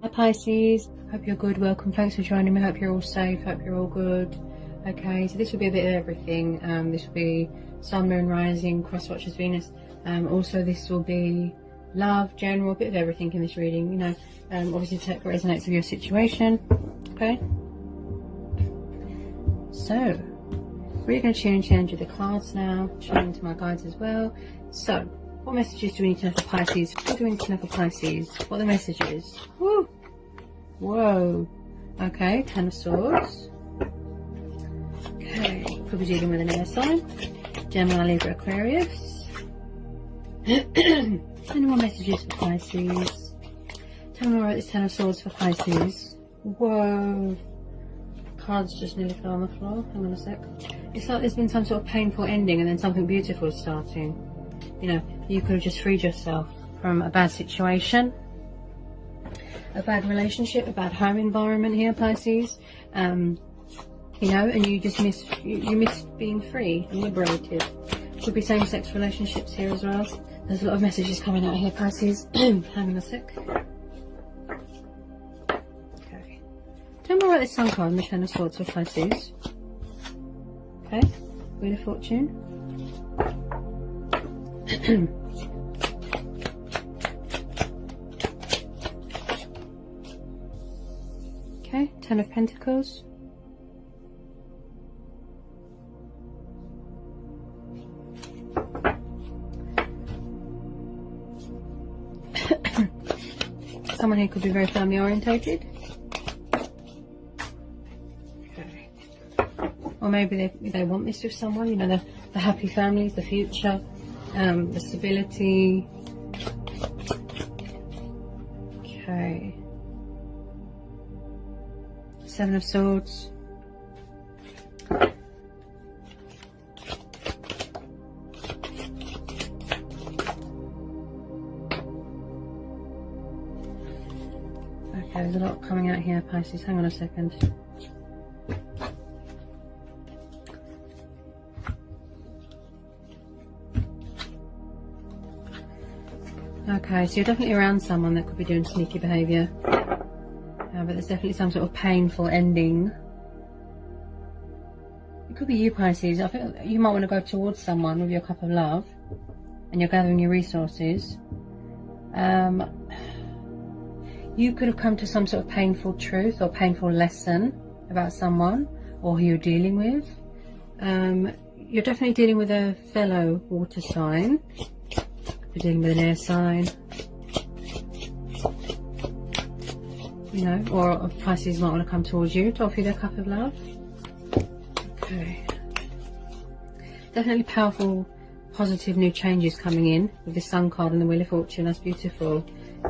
Hi Pisces, hope you're good, welcome, thanks for joining me, hope you're all safe, hope you're all good. Okay, so this will be a bit of everything. This will be Sun, Moon, Rising, Cross Watchers, Venus. Also this will be love, general, a bit of everything in this reading, you know. Obviously take what resonates with your situation. Okay, so we're going to change into the cards now, tune into my guides as well. So what messages do we need to know for Pisces? What do we need to know for Pisces? What are the messages? Woo! Whoa. Okay, Ten of Swords. Okay, could be dealing with an air sign. Gemini, Libra, Aquarius. Any more messages for Pisces? Tell me more about this Ten of Swords for Pisces. Whoa. Cards just nearly fell on the floor. Hang on a sec. It's like there's been some sort of painful ending and then something beautiful is starting. You know, you could have just freed yourself from a bad situation, a bad relationship, a bad home environment here, Pisces. You know, and you just miss being free and liberated. Could be same-sex relationships here as well. There's a lot of messages coming out here, Pisces. Hang on a sec. Okay. Tell me about this Sun card and the Ten of Swords for Pisces. Okay. Wheel of Fortune. Okay, Ten of Pentacles. Someone here could be very family orientated. Okay. Or maybe they want this with someone, you know, the happy families, the future, the stability. Okay. Seven of Swords. Okay, there's a lot coming out here, Pisces. Hang on a second. Okay, so you're definitely around someone that could be doing sneaky behaviour. But there's definitely some sort of painful ending. It could be you, Pisces. I think you might want to go towards someone with your cup of love and you're gathering your resources. You could have come to some sort of painful truth or painful lesson about someone or who you're dealing with. You're definitely dealing with a fellow water sign. You're dealing with an air sign. You know, or Pisces might want to come towards you to offer you their cup of love. Okay. Definitely powerful, positive new changes coming in with the Sun card and the Wheel of Fortune. That's beautiful.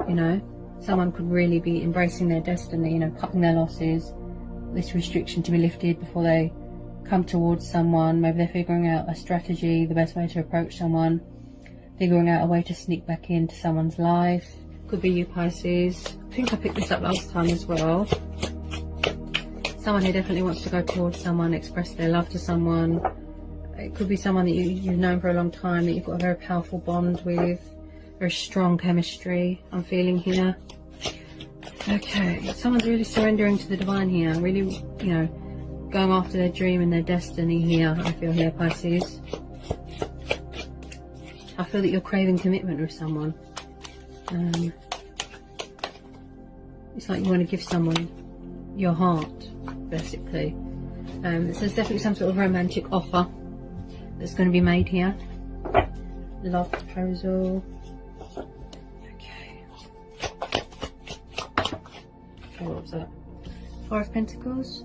You know, someone could really be embracing their destiny, you know, cutting their losses, this restriction to be lifted before they come towards someone. Maybe they're figuring out a strategy, the best way to approach someone, figuring out a way to sneak back into someone's life. Could be you, Pisces. I think I picked this up last time as well. Someone who definitely wants to go towards someone, express their love to someone. It could be someone that you've known for a long time, that you've got a very powerful bond with, very strong chemistry I'm feeling here. Okay, someone's really surrendering to the divine here, really, you know, going after their dream and their destiny here, I feel here, Pisces. I feel that you're craving commitment with someone. It's like you want to give someone your heart, basically. So there's definitely some sort of romantic offer that's going to be made here. Love proposal. Okay. Okay, what was that? Four of Pentacles.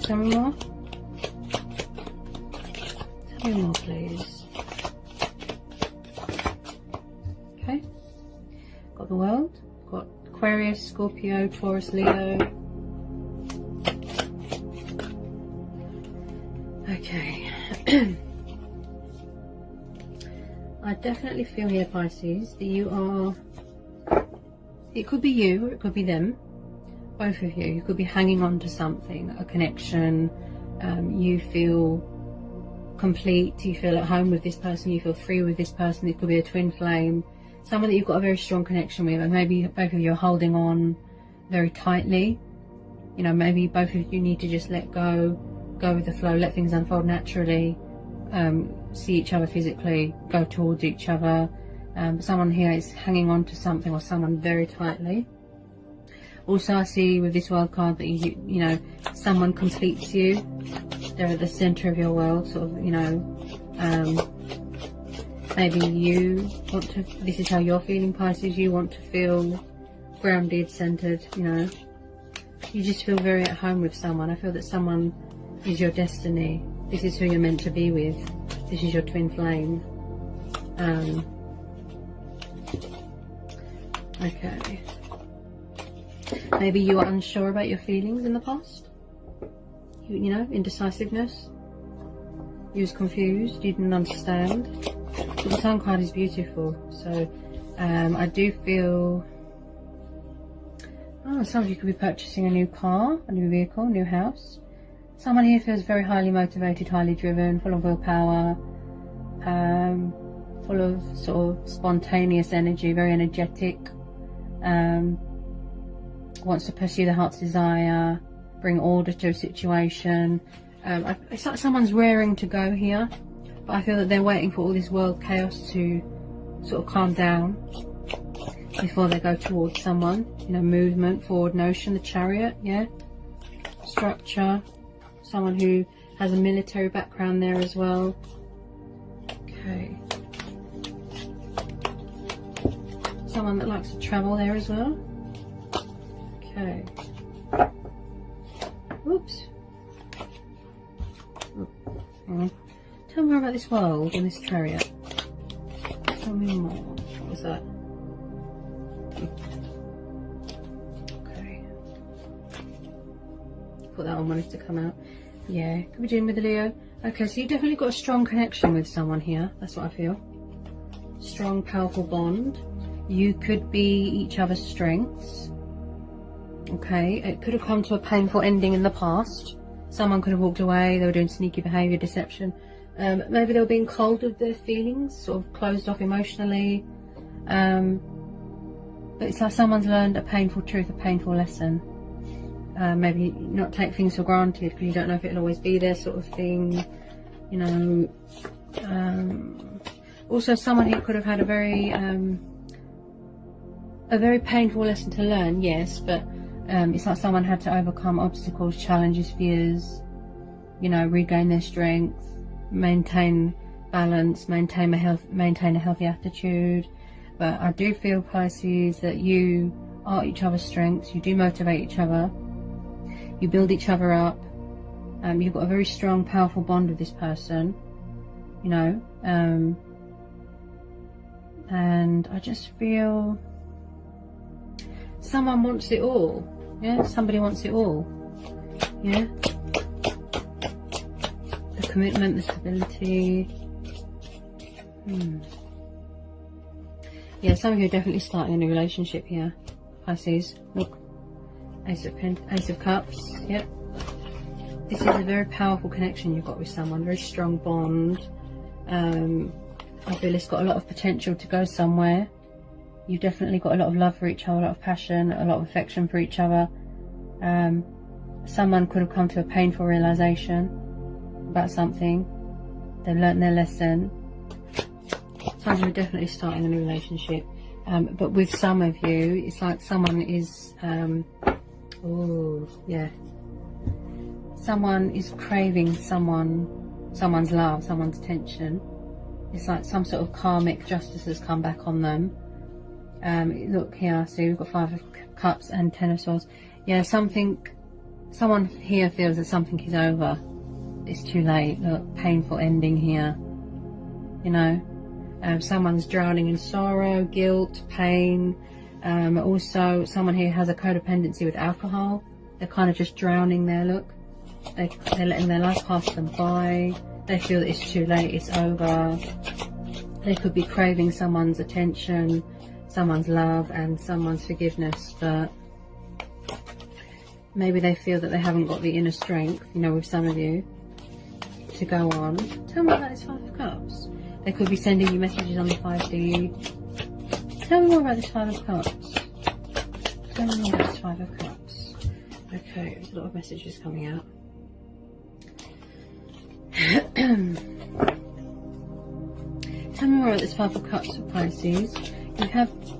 Tell me more. Tell me more, please. Okay, got the World, got Aquarius, Scorpio, Taurus, Leo. Okay. I definitely feel here, Pisces, that you are, it could be you or it could be them, both of you. You could be hanging on to something, a connection. You feel complete, you feel at home with this person, you feel free with this person. It could be a twin flame, someone that you've got a very strong connection with, and maybe both of you are holding on very tightly. You know, maybe both of you need to just let go, go with the flow, let things unfold naturally, see each other physically, go towards each other. Someone here is hanging on to something or someone very tightly. Also, I see with this world card that you know, someone completes you. They're at the center of your world, sort of, you know. Maybe you want to, this is how you're feeling, Pisces, you want to feel grounded, centered, you know. You just feel very at home with someone. I feel that someone is your destiny. This is who you're meant to be with. This is your twin flame. Okay. Maybe you were unsure about your feelings in the past. You know, indecisiveness. You was confused. You didn't understand. But the Sun card is beautiful. So I do feel... Oh, some of you could be purchasing a new car, a new vehicle, a new house. Someone here feels very highly motivated, highly driven, full of willpower, full of sort of spontaneous energy, very energetic, wants to pursue their heart's desire, bring order to a situation. It's like someone's raring to go here, but I feel that they're waiting for all this world chaos to sort of calm down before they go towards someone. You know, movement, forward motion, the Chariot, yeah, structure. Someone who has a military background there as well. Okay. Someone that likes to travel there as well. Okay. Oops. Tell me more about this world and this Chariot. Tell me more. What was that? Okay. Thought that one wanted to come out. Yeah, could be dealing with a Leo. Okay, so you definitely got a strong connection with someone here. That's what I feel. Strong, powerful bond. You could be each other's strengths. Okay, it could have come to a painful ending in the past. Someone could have walked away. They were doing sneaky behaviour, deception. Maybe they were being cold with their feelings, sort of closed off emotionally. But it's like someone's learned a painful truth, a painful lesson. Maybe not take things for granted because you don't know if it'll always be there, sort of thing. You know. Also, someone here could have had a very painful lesson to learn. Yes, but it's like someone had to overcome obstacles, challenges, fears. You know, regain their strength, maintain balance, maintain a healthy attitude. But I do feel, Pisces, that you are each other's strengths. You do motivate each other. You build each other up. You've got a very strong, powerful bond with this person. You know. And I just feel someone wants it all. Yeah, somebody wants it all. Yeah. The commitment, the stability. Yeah, some of you are definitely starting a new relationship here, Pisces. Look, Ace of Cups. Yep. This is a very powerful connection you've got with someone. Very strong bond. I feel it's got a lot of potential to go somewhere. You've definitely got a lot of love for each other, a lot of passion, a lot of affection for each other. Someone could have come to a painful realization about something. They've learnt their lesson. Some of you are definitely starting a new relationship. But with some of you, it's like someone is... oh, yeah. Someone is craving someone's love, someone's attention. It's like some sort of karmic justice has come back on them. Look here, so we've got 5 of Cups and 10 of Swords. Yeah, someone here feels that something is over. It's too late. Look, painful ending here. You know, someone's drowning in sorrow, guilt, pain. Also, someone here has a codependency with alcohol. They're kind of just drowning there. Look, they're letting their life pass them by. They feel that it's too late. It's over. They could be craving someone's attention, someone's love and someone's forgiveness, but maybe they feel that they haven't got the inner strength, you know, with some of you, to go on. Tell me about this 5 of Cups. They could be sending you messages on the 5D. Tell me more about this Five of Cups. Tell me more about this Five of Cups. Okay, there's a lot of messages coming out. Tell me more about this Five of Cups for Pisces.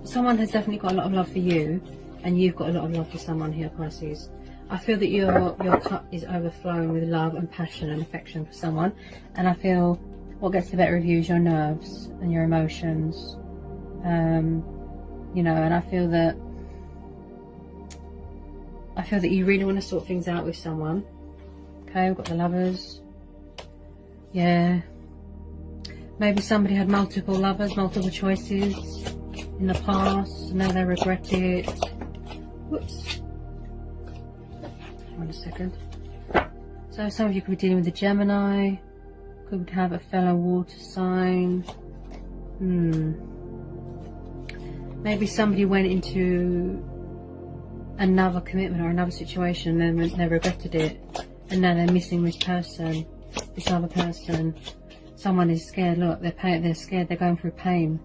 Someone has definitely got a lot of love for you, and you've got a lot of love for someone here, Pisces. I feel that your cup is overflowing with love and passion and affection for someone, and I feel what gets the better of you is your nerves and your emotions. You know, and I feel that you really want to sort things out with someone. Okay, we've got the Lovers. Yeah. Maybe somebody had multiple lovers, multiple choices in the past. Now they regret it. Whoops. Hang on a second. So some of you could be dealing with a Gemini. Could have a fellow water sign. Maybe somebody went into another commitment or another situation and then they regretted it. And now they're missing this person, this other person. Someone is scared. Look, they're scared. They're going through pain,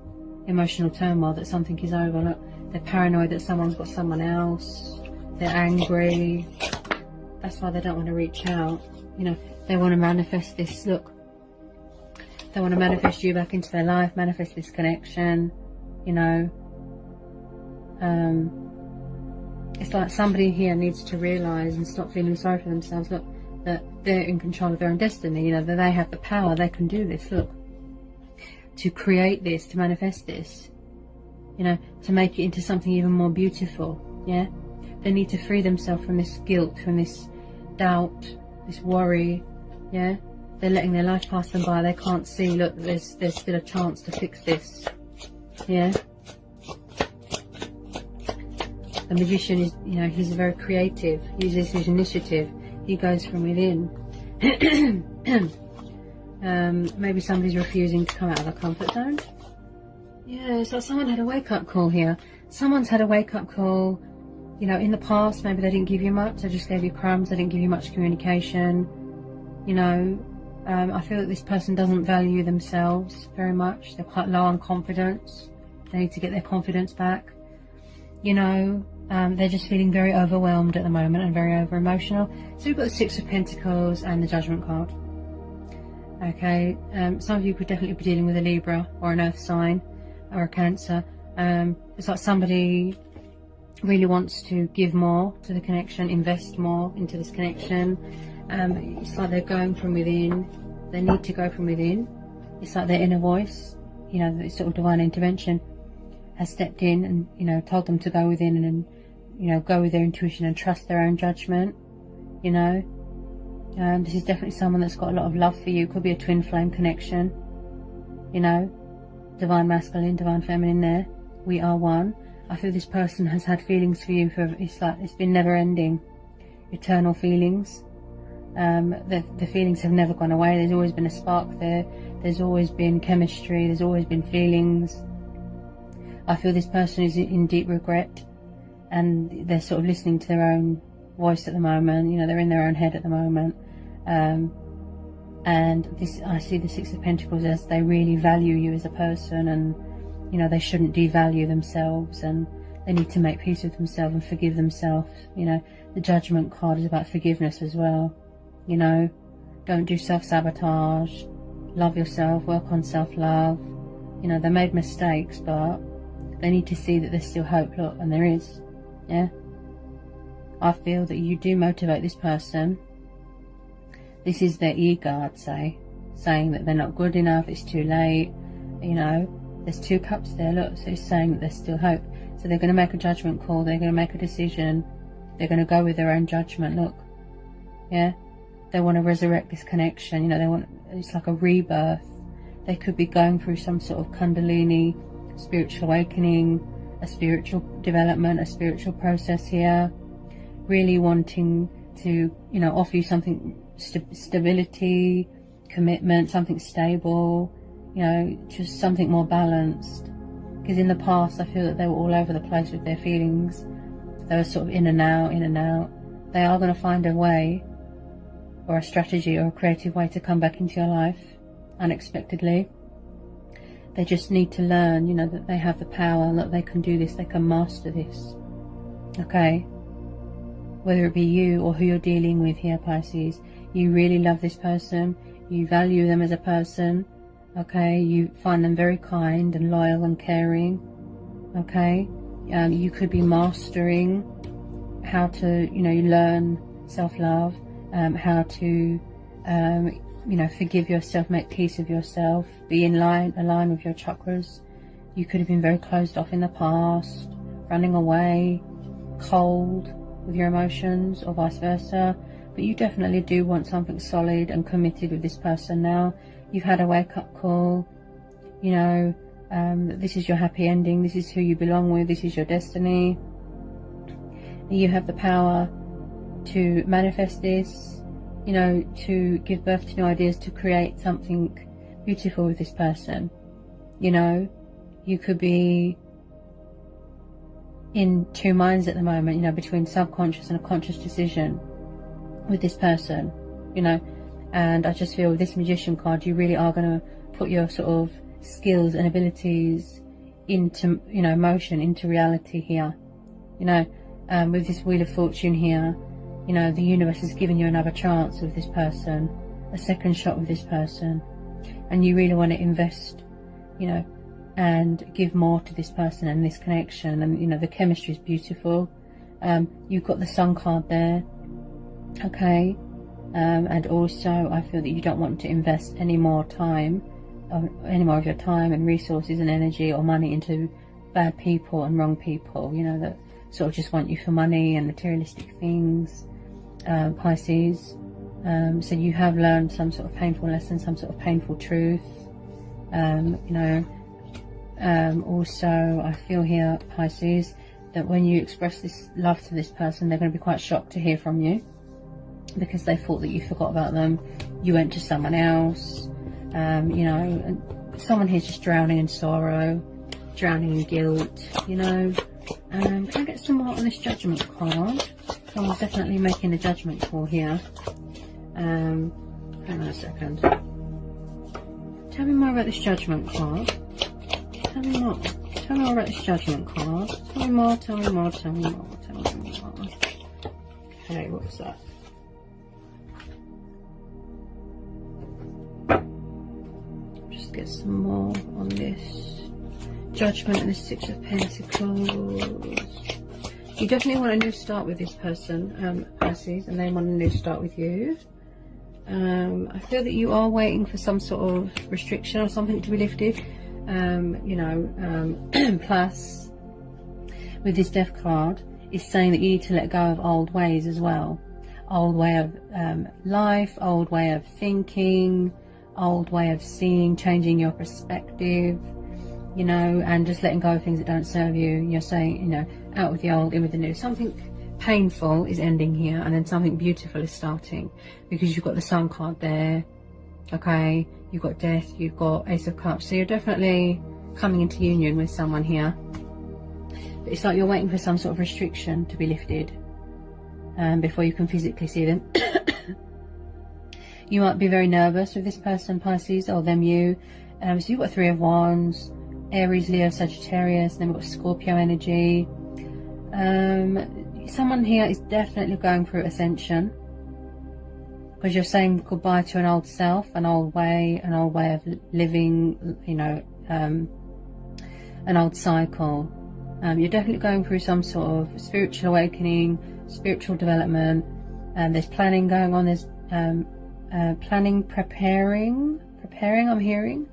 emotional turmoil, that something is over. Look, they're paranoid that someone's got someone else. They're angry. That's why they don't want to reach out. You know, they want to manifest this. Look, they want to manifest you back into their life, manifest this connection. You know, it's like somebody here needs to realise and stop feeling sorry for themselves. Look, that they're in control of their own destiny. You know, that they have the power. They can do this. Look, to create this, to manifest this. You know, to make it into something even more beautiful. Yeah, they need to free themselves from this guilt, from this doubt, this worry. Yeah, they're letting their life pass them by. They can't see. Look, there's still a chance to fix this. Yeah. The Magician is, you know, he's very creative. He uses his initiative. He goes from within. Maybe somebody's refusing to come out of their comfort zone. Yeah, so someone had a wake-up call here. Someone's had a wake-up call. You know, in the past, maybe they didn't give you much. They just gave you crumbs. They didn't give you much communication. You know, I feel that this person doesn't value themselves very much. They're quite low on confidence. They need to get their confidence back. You know, they're just feeling very overwhelmed at the moment and very over emotional. So we've got the Six of Pentacles and the Judgment card. Okay, some of you could definitely be dealing with a Libra or an Earth sign or a Cancer. It's like somebody really wants to give more to the connection, invest more into this connection. It's like they're going from within. They need to go from within. It's like their inner voice, you know, this sort of divine intervention has stepped in and, you know, told them to go within and, you know, go with their intuition and trust their own judgment. You know, this is definitely someone that's got a lot of love for you. Could be a twin flame connection. You know, divine masculine, divine feminine there. We are one. I feel this person has had feelings for you for, it's like it's been never ending, eternal feelings. The feelings have never gone away. There's always been a spark there. There's always been chemistry. There's always been feelings. I feel this person is in deep regret, and they're sort of listening to their own voice at the moment. You know, they're in their own head at the moment. And this, I see the Six of Pentacles as they really value you as a person, and, you know, they shouldn't devalue themselves, and they need to make peace with themselves and forgive themselves. You know, the Judgment card is about forgiveness as well. You know, don't do self-sabotage. Love yourself. Work on self-love. You know, they made mistakes, but they need to see that there's still hope. Look, and there is. Yeah. I feel that you do motivate this person. This is their ego, I'd say, saying that they're not good enough, it's too late. You know, there's two cups there, look, so it's saying that there's still hope. So they're going to make a judgment call, they're going to make a decision, they're going to go with their own judgment. Look, yeah, they want to resurrect this connection. You know, they want, it's like a rebirth. They could be going through some sort of Kundalini, spiritual awakening, a spiritual development, a spiritual process here, really wanting to, you know, offer you something, stability, commitment, something stable, you know, just something more balanced. Because in the past I feel that they were all over the place with their feelings. They were sort of in and out, in and out. They are going to find a way or a strategy or a creative way to come back into your life unexpectedly. They just need to learn, you know, that they have the power and that they can do this, they can master this. Okay? Whether it be you or who you're dealing with here, Pisces, you really love this person, you value them as a person, okay? You find them very kind and loyal and caring, okay? You could be mastering how to, you know, learn self-love, how to, you know, forgive yourself, make peace with yourself, be align with your chakras. You could have been very closed off in the past, running away, cold with your emotions, or vice versa. But you definitely do want something solid and committed with this person now. You've had a wake-up call, you know, this is your happy ending, this is who you belong with, this is your destiny. You have the power to manifest this, you know, to give birth to new ideas, to create something beautiful with this person. You know, you could be in two minds at the moment, you know, between subconscious and a conscious decision with this person, you know. And I just feel with this Magician card, you really are going to put your sort of skills and abilities into, you know, motion, into reality here, you know. With this Wheel of Fortune here, you know, the universe has given you another chance with this person, a second shot with this person, and you really want to invest, you know, and give more to this person and this connection. And you know, the chemistry is beautiful. You've got the Sun card there, okay, and also I feel that you don't want to invest any more time, any more of your time and resources and energy or money into bad people and wrong people, you know, that sort of just want you for money and materialistic things, Pisces. So you have learned some sort of painful lesson, some sort of painful truth, you know. Also I feel here, Pisces, that when you express this love to this person, they're going to be quite shocked to hear from you, because they thought that you forgot about them, you went to someone else, you know, and someone here's just drowning in sorrow, drowning in guilt, you know. Can I get some more on this Judgment card? Someone's definitely making a judgment call here. Hang on a second. Tell me more about this Judgment card. Tell me more. Tell me more about this Judgment card. Tell me more, tell me more, tell me more, tell me more. Okay, what's that? Just get some more on this Judgment and the Six of Pentacles. You definitely want a new start with this person, Pisces, and they want a new start with you. I feel that you are waiting for some sort of restriction or something to be lifted. You know, plus with this Death card, it's saying that you need to let go of old ways as well. Old way of life, old way of thinking, old way of seeing, changing your perspective, you know, and just letting go of things that don't serve you. You're saying, you know, out with the old, in with the new. Something painful is ending here, and then something beautiful is starting, because you've got the Sun card there, okay, you've got Death, you've got Ace of Cups, so you're definitely coming into union with someone here. But it's like you're waiting for some sort of restriction to be lifted before you can physically see them. You might be very nervous with this person, Pisces, or them you. So you've got Three of Wands, Aries, Leo, Sagittarius, and then we've got Scorpio energy. Someone here is definitely going through ascension, because you're saying goodbye to an old self, an old way of living, you know, an old cycle. You're definitely going through some sort of spiritual awakening, spiritual development. There's planning going on. There's planning, preparing, I'm hearing.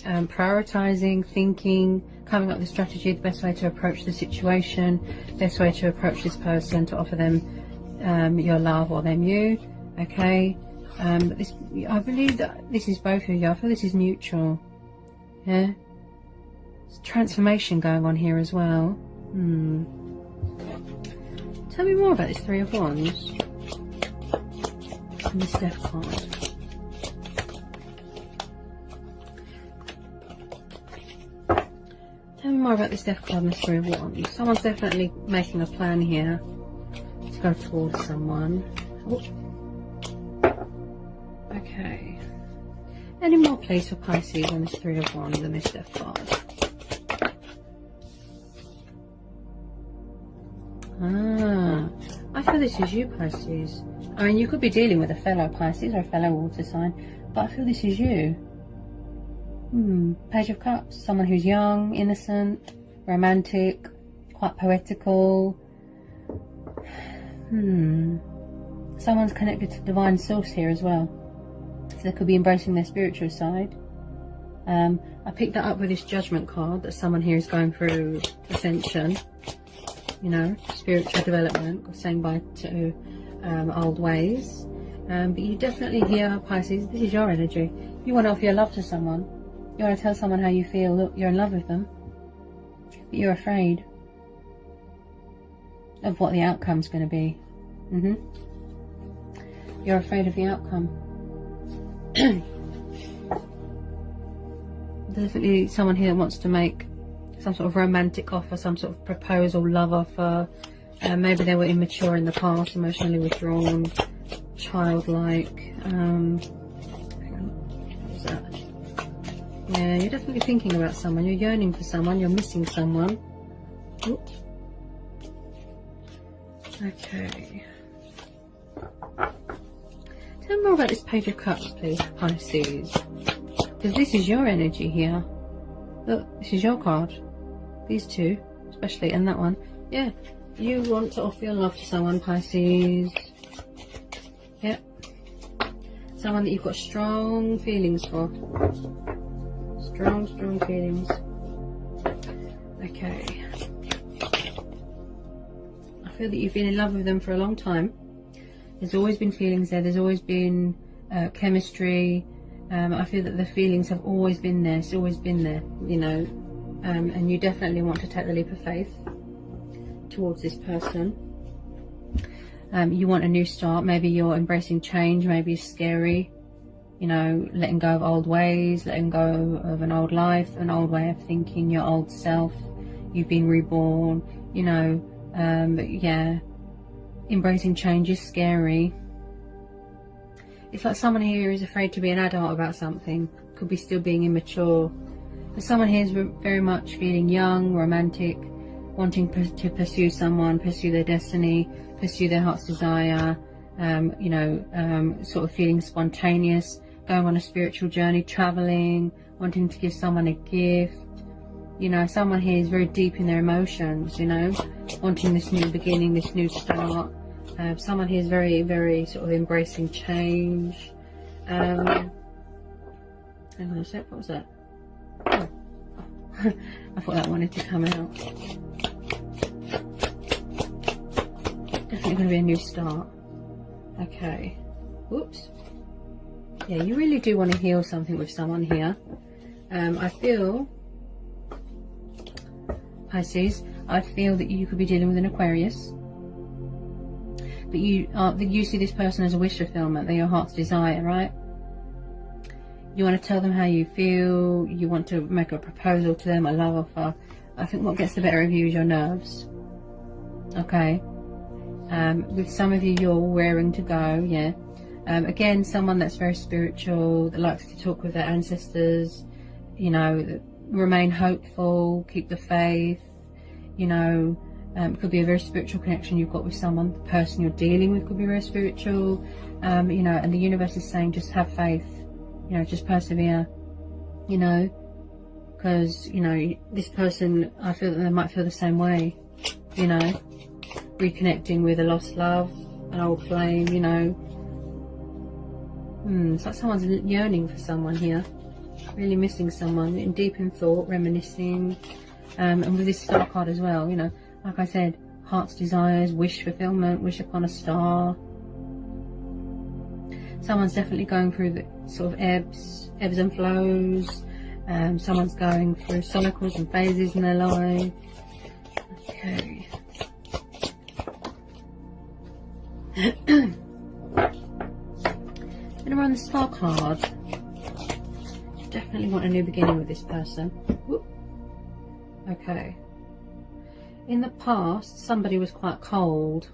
Prioritizing, thinking, coming up with a strategy, the best way to approach the situation, best way to approach this person, to offer them your love or them you, okay. But this, I believe that this is both of you. I feel this is mutual, yeah. There's transformation going on here as well. Tell me more about this Three of Wands and this Death card. Tell me more about this Death card and this Three of Wands. Someone's definitely making a plan here to go towards someone. Oh. Okay. Any more please for Pisces on this Three of Wands and this Death card? I feel this is you, Pisces. I mean, you could be dealing with a fellow Pisces or a fellow water sign, but I feel this is you. Page of Cups. Someone who's young, innocent, romantic, quite poetical. Someone's connected to divine source here as well. So they could be embracing their spiritual side. I picked that up with this Judgment card, that someone here is going through ascension, you know, spiritual development, saying bye to old ways. But you definitely hear, Pisces, this is your energy. You want to offer your love to someone. You want to tell someone how you feel. Look, you're in love with them, but you're afraid of what the outcome's going to be. You're afraid of the outcome. Definitely someone here that wants to make some sort of romantic offer, some sort of proposal, love offer. Maybe they were immature in the past, emotionally withdrawn, childlike. Hang on, what was that? Yeah, you're definitely thinking about someone. You're yearning for someone. You're missing someone. Oops. Okay. Tell me more about this Page of Cups, please, Pisces. Because this is your energy here. Look, this is your card. These two, especially, and that one. Yeah, you want to offer your love to someone, Pisces. Yep. Someone that you've got strong feelings for. Strong feelings. Okay. I feel that you've been in love with them for a long time. There's always been feelings there. There's always been chemistry. I feel that the feelings have always been there. It's always been there, you know. And you definitely want to take the leap of faith towards this person. You want a new start. Maybe you're embracing change. Maybe it's scary. You know, letting go of old ways, letting go of an old life, an old way of thinking, your old self. You've been reborn, you know. But yeah, embracing change is scary. It's like someone here is afraid to be an adult about something. Could be still being immature. But someone here is very much feeling young, romantic, wanting to pursue someone, pursue their destiny, pursue their heart's desire. You know, sort of feeling spontaneous, going on a spiritual journey, traveling, wanting to give someone a gift. You know, someone here is very deep in their emotions, you know, wanting this new beginning, this new start. Someone here is very, very sort of embracing change. Hang on a sec, what was that? Oh. I thought that wanted to come out. Definitely going to be a new start. Okay. Whoops. Yeah, you really do want to heal something with someone here. I feel, Pisces, I feel that you could be dealing with an Aquarius. But you see this person as a wish fulfillment. They're your heart's desire, right? You want to tell them how you feel. You want to make a proposal to them, a love offer. I think what gets the better of you is your nerves. Okay. With some of you, you're raring to go, yeah. Again, someone that's very spiritual, that likes to talk with their ancestors, you know, remain hopeful, keep the faith, you know. It could be a very spiritual connection you've got with someone. The person you're dealing with could be very spiritual, you know, and the universe is saying just have faith, you know, just persevere, you know, because, you know, this person, I feel that they might feel the same way, you know, reconnecting with a lost love, an old flame, you know. It's like someone's yearning for someone here, really missing someone, in deep in thought, reminiscing, and with this star card as well, you know, like I said, heart's desires, wish fulfillment, wish upon a star. Someone's definitely going through the sort of ebbs and flows. Someone's going through cycles and phases in their life. Okay. And around the star card, you definitely want a new beginning with this person. Whoop. Okay. In the past, somebody was quite cold,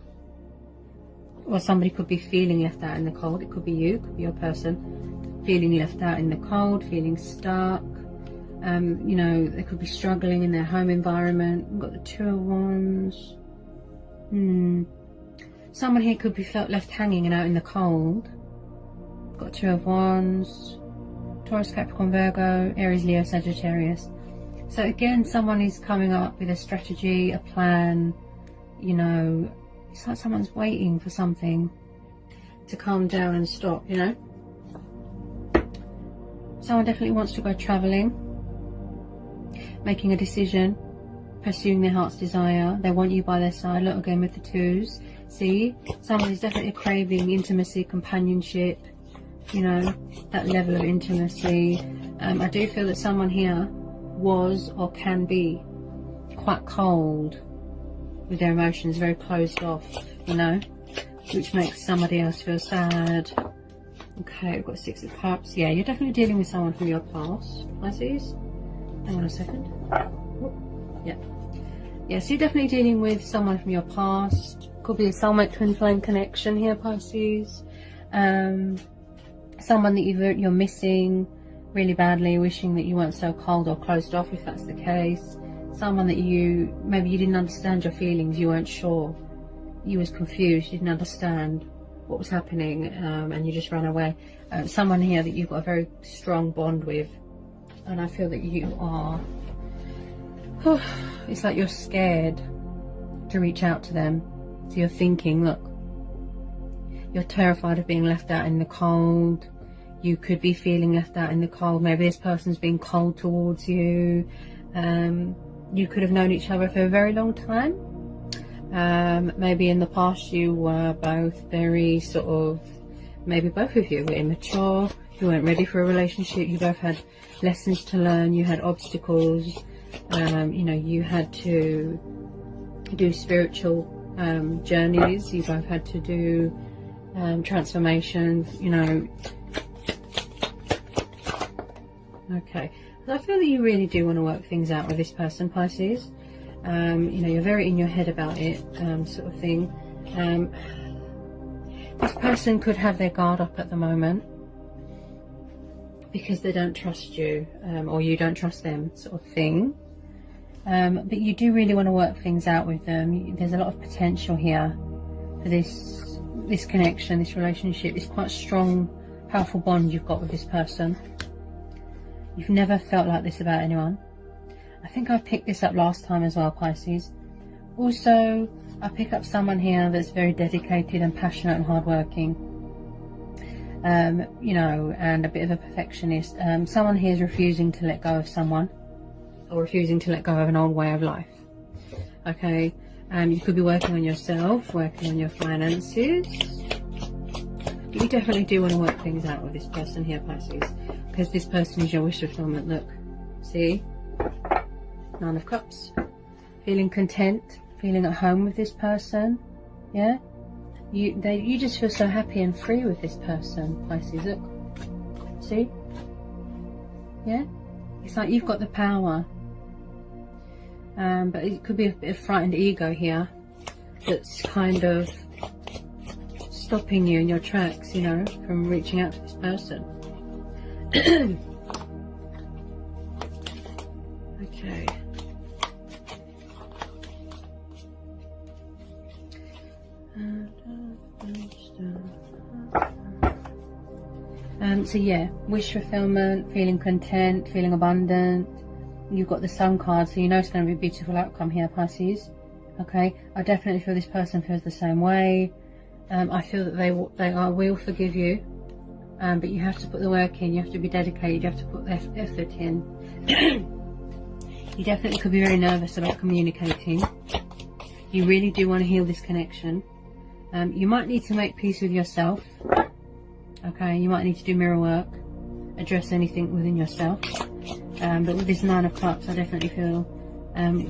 or somebody could be feeling left out in the cold. It could be you, it could be your person, feeling left out in the cold, feeling stuck. You know, they could be struggling in their home environment. We've got the Two of Wands. Someone here could be felt left hanging and out in the cold. Got Two of Wands. Taurus, Capricorn, Virgo, Aries, Leo, Sagittarius. So again, someone is coming up with a strategy, a plan. You know, it's like someone's waiting for something to calm down and stop, you know. Someone definitely wants to go traveling, making a decision, pursuing their heart's desire. They want you by their side. Look, again with the twos. See, someone is definitely craving intimacy, companionship, you know, that level of intimacy. I do feel that someone here was or can be quite cold with their emotions, very closed off, you know, which makes somebody else feel sad. Okay, we've got Six of Cups. Yeah, you're definitely dealing with someone from your past, Pisces. Hang on a second. Yeah. Yeah, so you're definitely dealing with someone from your past. Could be a soulmate twin flame connection here, Pisces. Someone that you're missing really badly, wishing that you weren't so cold or closed off, if that's the case. Someone that maybe you didn't understand your feelings, you weren't sure. You was confused, you didn't understand what was happening, and you just ran away. Someone here that you've got a very strong bond with, and I feel that you are, it's like you're scared to reach out to them. So you're thinking, look, you're terrified of being left out in the cold. You could be feeling left out in the cold. Maybe this person's being cold towards you. You could have known each other for a very long time. Maybe in the past you were both very sort of, maybe both of you were immature, you weren't ready for a relationship, you both had lessons to learn, you had obstacles, you know, you had to do spiritual journeys, you both had to do transformations, you know. Okay, so I feel that you really do want to work things out with this person, Pisces. You know, you're very in your head about it, sort of thing. This person could have their guard up at the moment because they don't trust you, or you don't trust them, sort of thing. But you do really want to work things out with them. There's a lot of potential here for this connection, this relationship. It's quite a strong, powerful bond you've got with this person. You've never felt like this about anyone. I think I picked this up last time as well, Pisces. Also, I pick up someone here that's very dedicated and passionate and hardworking. You know, and a bit of a perfectionist. Someone here is refusing to let go of someone, or refusing to let go of an old way of life. Okay, you could be working on yourself, working on your finances. But you definitely do want to work things out with this person here, Pisces, because this person is your wish fulfillment. Look, see? Nine of Cups. Feeling content, feeling at home with this person. Yeah? You just feel so happy and free with this person, Pisces. Look. See? Yeah? It's like you've got the power. But it could be a bit of frightened ego here that's kind of stopping you in your tracks, you know, from reaching out to this person. Okay. So yeah, wish fulfillment, feeling content, feeling abundant. You've got the Sun card, so you know it's going to be a beautiful outcome here, Pisces. Okay, I definitely feel this person feels the same way. I feel that they will forgive you, but you have to put the work in. You have to be dedicated. You have to put the effort in. You definitely could be very nervous about communicating. You really do want to heal this connection. You might need to make peace with yourself. Okay, you might need to do mirror work, address anything within yourself. But with this Nine of Cups, I definitely feel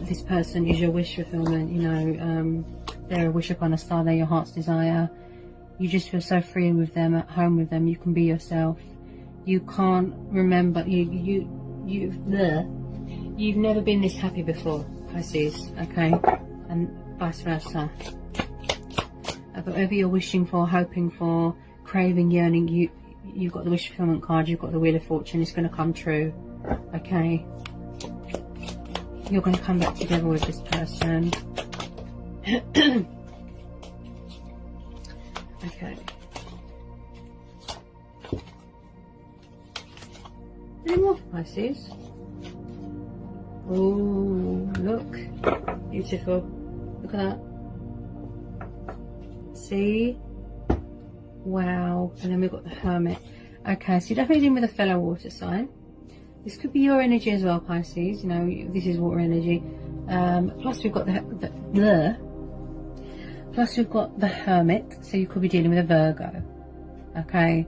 this person is your wish fulfillment. You know, they're a wish upon a star. They're your heart's desire. You just feel so free with them, at home with them. You can be yourself. You can't remember. You've never been this happy before, Pisces. Okay, and vice versa. But whatever you're wishing for, hoping for, craving, yearning, you've got the wish fulfillment card, you've got the Wheel of Fortune. It's going to come true. Okay, you're going to come back together with this person. Okay. Any more for Pisces? Oh, look. Beautiful. Look at that. See? Wow. And then we've got the Hermit. Okay, so you're definitely dealing with a fellow water sign. This could be your energy as well, Pisces. You know, this is water energy. Plus we've got plus we've got the Hermit. So you could be dealing with a Virgo. Okay.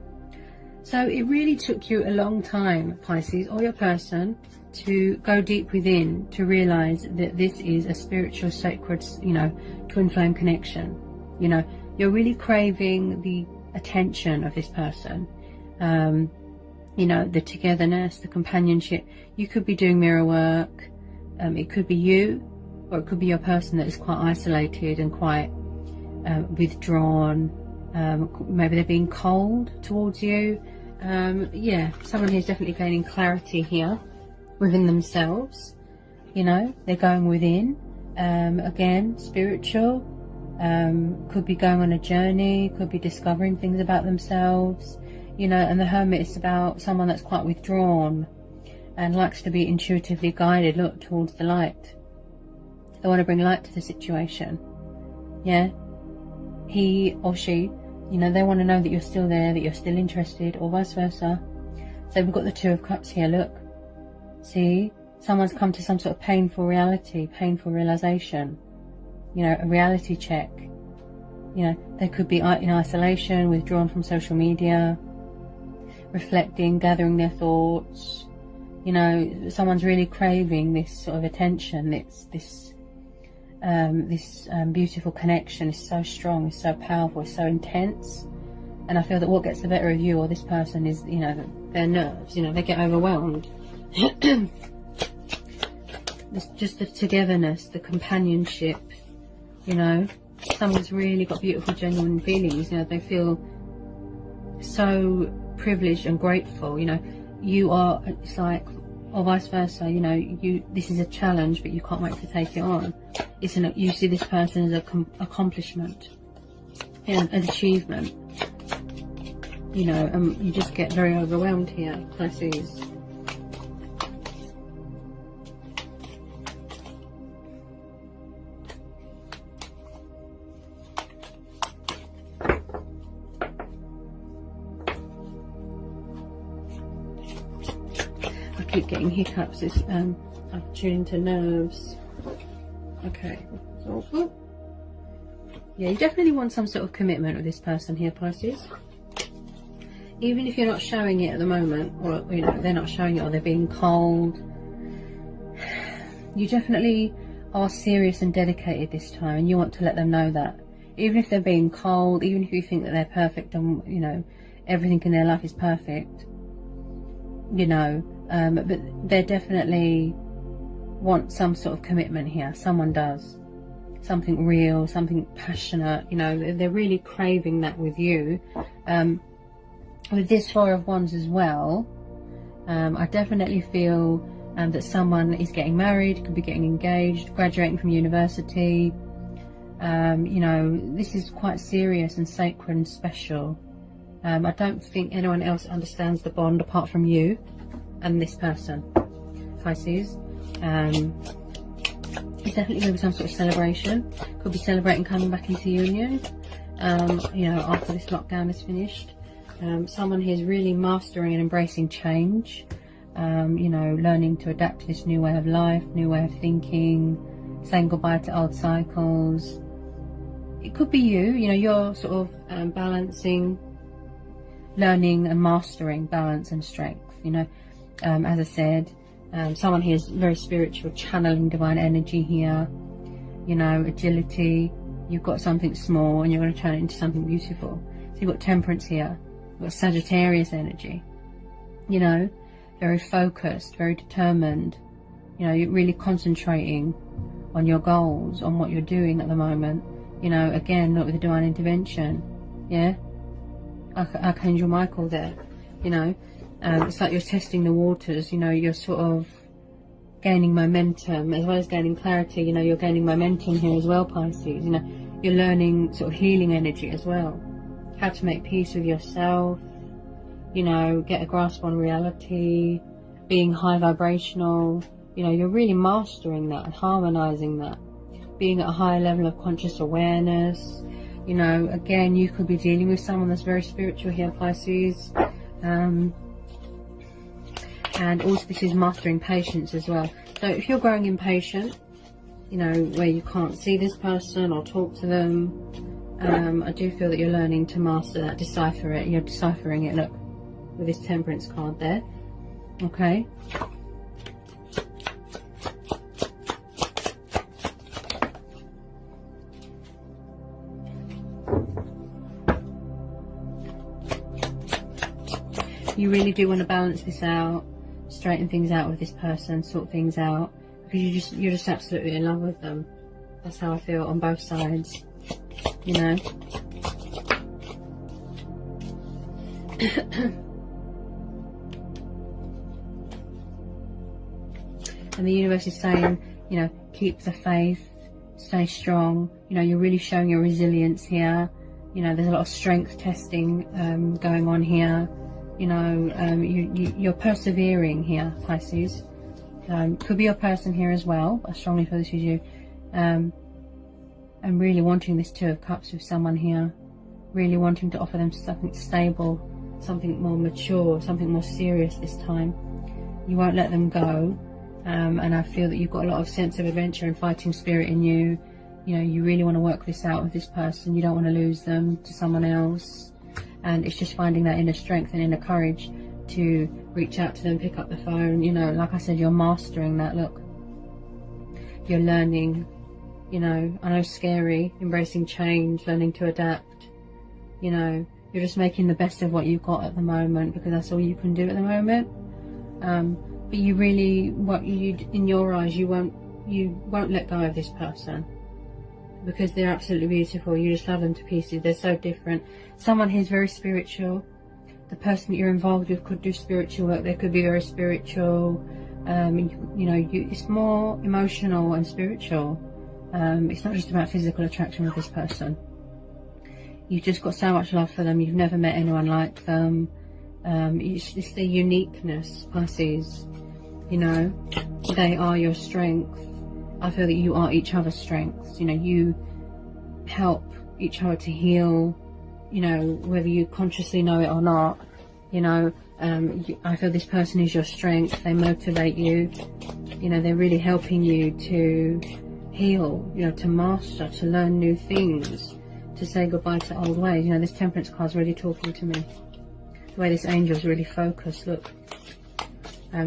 So it really took you a long time, Pisces, or your person, to go deep within to realize that this is a spiritual, sacred, you know, twin flame connection. You know, you're really craving the attention of this person. You know, the togetherness, the companionship. You could be doing mirror work. It could be you, or it could be your person that is quite isolated and quite withdrawn. Maybe they're being cold towards you. Yeah, someone who's definitely gaining clarity here within themselves. You know, they're going within. Again, spiritual. Could be going on a journey, could be discovering things about themselves. You know, and the Hermit is about someone that's quite withdrawn and likes to be intuitively guided, look towards the light. They want to bring light to the situation. Yeah, he or she, you know, they want to know that you're still there, that you're still interested, or vice versa. So we've got the Two of Cups here, look. See, someone's come to some sort of painful reality, painful realization. You know, a reality check. You know, they could be in isolation, withdrawn from social media, reflecting, gathering their thoughts. You know, someone's really craving this sort of attention. This beautiful connection is so strong, it's so powerful, it's so intense. And I feel that what gets the better of you or this person is, you know, their nerves. You know, they get overwhelmed. It's just the togetherness, the companionship. You know, someone's really got beautiful, genuine feelings. You know, they feel so privileged and grateful. You know, you are, it's like, or vice versa. You know, this is a challenge, but you can't wait to take it on. It's you see this person as an accomplishment, an achievement. You know, you just get very overwhelmed here, Pisces. Keep getting hiccups. It's I'm tuning to nerves. Okay, so yeah, you definitely want some sort of commitment with this person here, Pisces. Even if you're not showing it at the moment, or you know, they're not showing it, or they're being cold, you definitely are serious and dedicated this time, and you want to let them know that. Even if they're being cold, even if you think that they're perfect and, you know, everything in their life is perfect, you know, but they definitely want some sort of commitment here. Someone does. Something real, something passionate, you know, they're really craving that with you. With this Four of Wands as well, I definitely feel that someone is getting married, could be getting engaged, graduating from university. You know, this is quite serious and sacred and special. I don't think anyone else understands the bond apart from you and this person, Pisces. It's definitely going to be some sort of celebration. Could be celebrating coming back into union, you know, after this lockdown is finished. Someone here is really mastering and embracing change, you know, learning to adapt to this new way of life, new way of thinking, saying goodbye to old cycles. It could be you know, you're sort of balancing, learning and mastering balance and strength, you know. As I said, someone here is very spiritual, channeling divine energy here, you know, agility. You've got something small and you're going to turn it into something beautiful. So you've got temperance here, you've got Sagittarius energy, you know, very focused, very determined. You know, you're really concentrating on your goals, on what you're doing at the moment. You know, again, not with the divine intervention, yeah? Archangel Michael there, you know. It's like you're testing the waters, you know, you're sort of gaining momentum as well as gaining clarity. You know, you're gaining momentum here as well, Pisces. You know, you're learning sort of healing energy as well, how to make peace with yourself, you know, get a grasp on reality, being high vibrational. You know, you're really mastering that and harmonizing that, being at a higher level of conscious awareness. You know, again, you could be dealing with someone that's very spiritual here, Pisces. And also this is mastering patience as well. So if you're growing impatient, you know, where you can't see this person or talk to them, I do feel that you're learning to master that, decipher it. You're deciphering it, look, with this Temperance card there. Okay. You really do want to balance this out, straighten things out with this person, sort things out, because you're just absolutely in love with them. That's how I feel on both sides, you know. And the universe is saying, you know, keep the faith, stay strong. You know, you're really showing your resilience here. You know, there's a lot of strength testing going on here. You know, you're persevering here, Pisces. Could be your person here as well. I strongly feel this is you. I'm really wanting this Two of Cups with someone here. Really wanting to offer them something stable, something more mature, something more serious this time. You won't let them go. And I feel that you've got a lot of sense of adventure and fighting spirit in you. You know, you really want to work this out with this person. You don't want to lose them to someone else. And it's just finding that inner strength and inner courage to reach out to them, pick up the phone. You know, like I said, you're mastering that. Look, you're learning, you know, I know, scary, embracing change, learning to adapt. You know, you're just making the best of what you've got at the moment, because that's all you can do at the moment. But you really, in your eyes, you won't let go of this person, because they're absolutely beautiful. You just love them to pieces. They're so different. Someone here is very spiritual. The person that you're involved with could do spiritual work. They could be very spiritual. You know, it's more emotional and spiritual. It's not just about physical attraction with this person. You've just got so much love for them. You've never met anyone like them. It's their uniqueness, Pisces. You know, they are your strength. I feel that you are each other's strengths. You know, you help each other to heal, you know, whether you consciously know it or not. You know, I feel this person is your strength. They motivate you. You know, they're really helping you to heal, you know, to master, to learn new things, to say goodbye to old ways. You know, this Temperance card is really talking to me. The way this angel is really focused, look.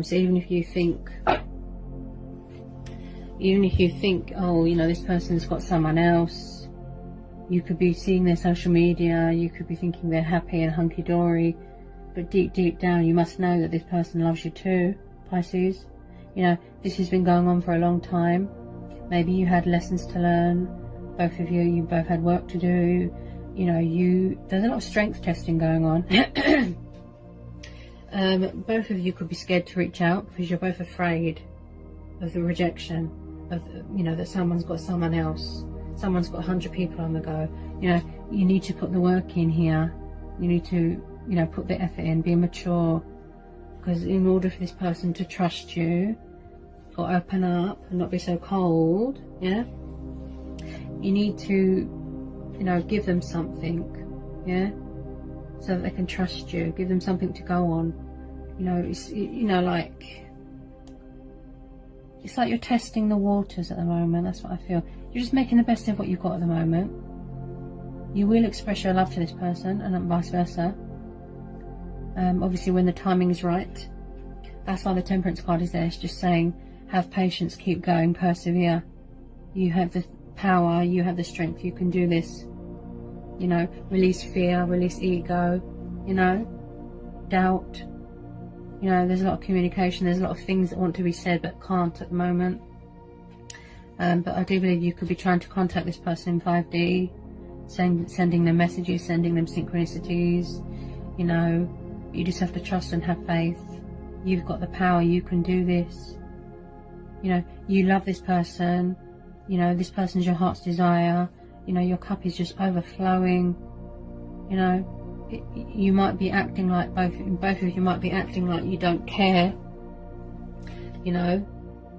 So even if you think, oh, you know, this person's got someone else, you could be seeing their social media, you could be thinking they're happy and hunky-dory, but deep down you must know that this person loves you too, Pisces. You know, this has been going on for a long time. Maybe you had lessons to learn, both of you both had work to do. You know, there's a lot of strength testing going on. Both of you could be scared to reach out because you're both afraid of the rejection, of, you know, that someone's got someone else, someone's got 100 people on the go. You know, you need to put the work in here. You need to, you know, put the effort in, be mature, because in order for this person to trust you or open up and not be so cold, yeah, you need to, you know, give them something, yeah, so that they can trust you. Give them something to go on. You know, it's, you know, like, it's like you're testing the waters at the moment. That's what I feel. You're just making the best of what you've got at the moment. You will express your love to this person, and vice versa. Obviously, when the timing is right. That's why the Temperance card is there. It's just saying, have patience, keep going, persevere. You have the power, you have the strength, you can do this. You know, release fear, release ego, you know, doubt. You know, there's a lot of communication, there's a lot of things that want to be said but can't at the moment. But I do believe you could be trying to contact this person in 5D. sending them messages, sending them synchronicities. You know, you just have to trust and have faith. You've got the power, you can do this. You know, you love this person, you know, this person's your heart's desire, you know, your cup is just overflowing. You know, you might be acting like, both of you might be acting like you don't care, you know,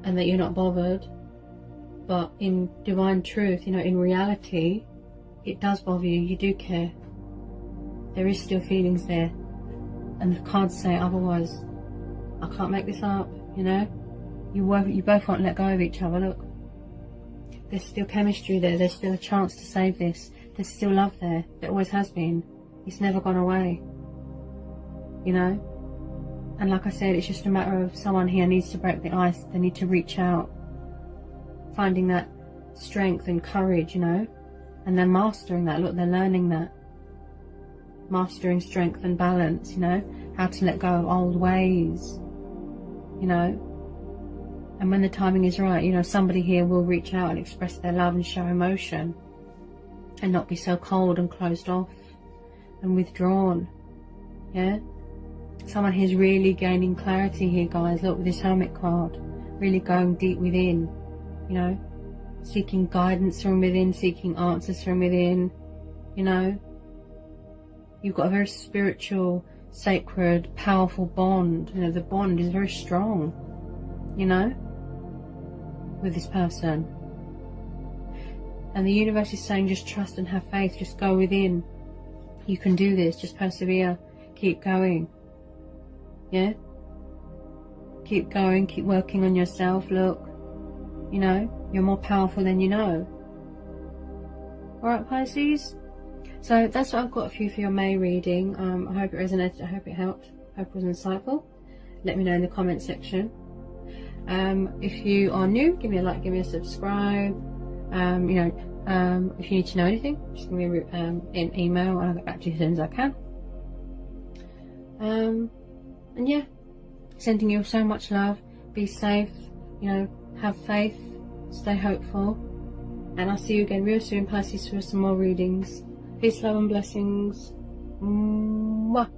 and that you're not bothered. But in divine truth, you know, in reality, it does bother you. You do care. There is still feelings there, and the cards say otherwise. I can't make this up, you know. You both won't let go of each other. Look, there's still chemistry there. There's still a chance to save this. There's still love there. There always has been. It's never gone away, you know. And like I said, it's just a matter of someone here needs to break the ice. They need to reach out, finding that strength and courage, you know, and then mastering that. Look, they're learning that, mastering strength and balance, you know, how to let go of old ways, you know. And when the timing is right, you know, somebody here will reach out and express their love and show emotion, and not be so cold and closed off and withdrawn. Yeah, someone here's really gaining clarity here, guys. Look, with this Hermit card, really going deep within, you know, seeking guidance from within, seeking answers from within. You know, you've got a very spiritual, sacred, powerful bond. You know, the bond is very strong, you know, with this person. And the universe is saying, just trust and have faith. Just go within. You can do this. Just persevere. Keep going. Yeah? Keep going. Keep working on yourself. Look, you know, you're more powerful than you know. Alright, Pisces? So that's what I've got for you for your May reading. I hope it resonated. I hope it helped. I hope it was insightful. Let me know in the comment section. If you are new, give me a like, give me a subscribe. You know, if you need to know anything, just give me an email and I'll get back to you as soon as I can. And yeah, sending you so much love. Be safe, you know, have faith, stay hopeful, and I'll see you again real soon, Pisces, for some more readings. Peace, love and blessings. Mwah.